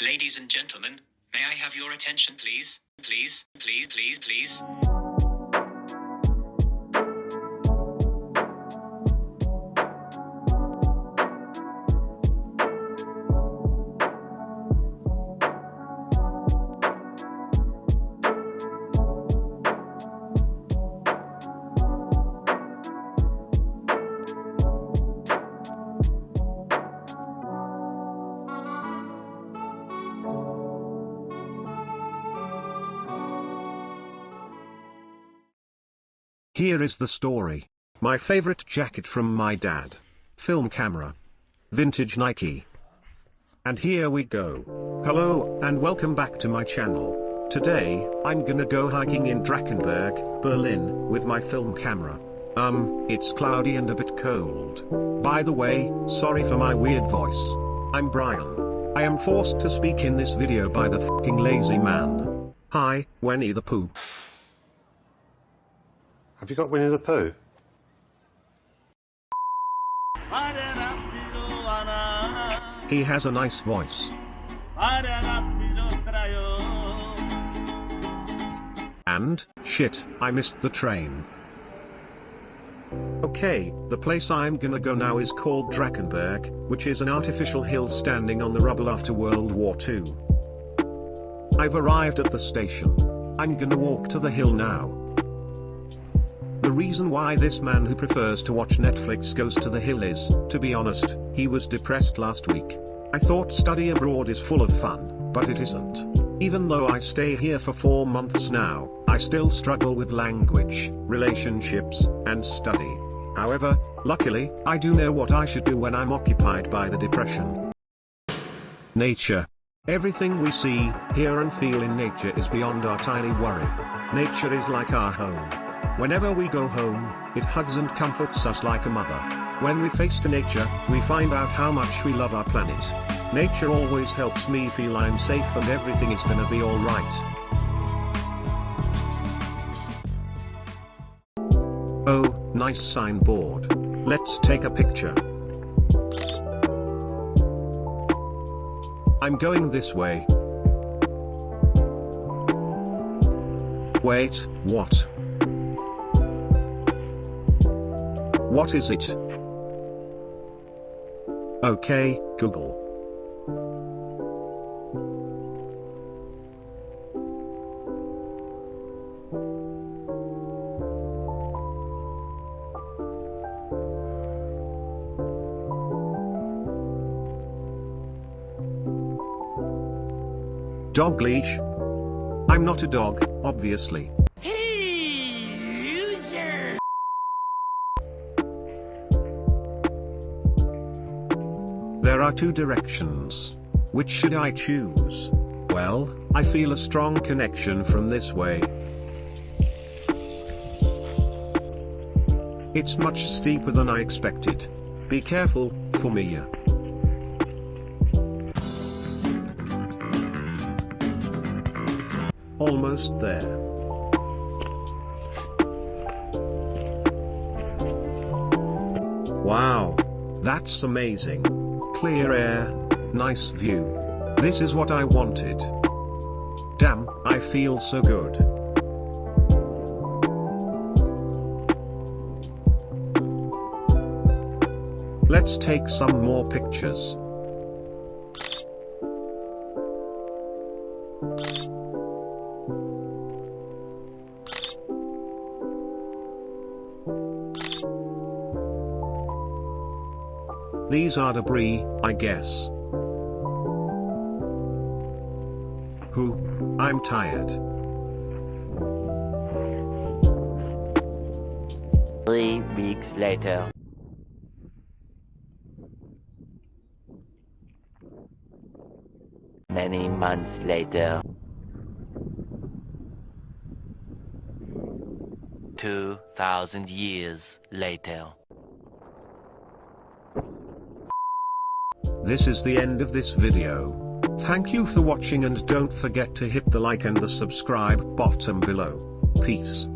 Ladies and gentlemen, may I have your attention please? Please, please, please, please. Here is the story. My favorite jacket from my dad. Film camera. Vintage Nike. And here we go. Hello, and welcome back to my channel. Today, I'm gonna go hiking in Drechenburg, Berlin, with my film camera. It's cloudy and a bit cold. By the way, sorry for my weird voice. I'm Brian. I am forced to speak in this video by the fucking lazy man. Hi, Winnie the Pooh. Have you got Winnie the Pooh? He has a nice voice. And, shit, I missed the train. Okay, the place I'm gonna go now is called Drechenburg, which is an artificial hill standing on the rubble after World War II. I've arrived at the station. I'm gonna walk to the hill now. The reason why this man who prefers to watch Netflix goes to the hill is, to be honest, he was depressed last week. I thought study abroad is full of fun, but it isn't. Even though I stay here for 4 months now, I still struggle with language, relationships, and study. However, luckily, I do know what I should do when I'm occupied by the depression. Nature. Everything we see, hear and feel in nature is beyond our tiny worry. Nature is like our home. Whenever we go home, it hugs and comforts us like a mother. When we face to nature, we find out how much we love our planet. Nature always helps me feel I'm safe and everything is gonna be alright. Oh, nice signboard. Let's take a picture. I'm going this way. Wait, what? What is it? Okay, Google. Dog leash? I'm not a dog, obviously. There are 2 directions. Which should I choose? Well, I feel a strong connection from this way. It's much steeper than I expected. Be careful, FUMIYA. Almost there. Wow, that's amazing. Clear air, nice view. This is what I wanted. Damn, I feel so good. Let's take some more pictures. These are debris, I guess. I'm tired. 3 weeks later. Many months later. 2,000 years later. This is the end of this video. Thank you for watching and don't forget to hit the like and the subscribe button below. Peace.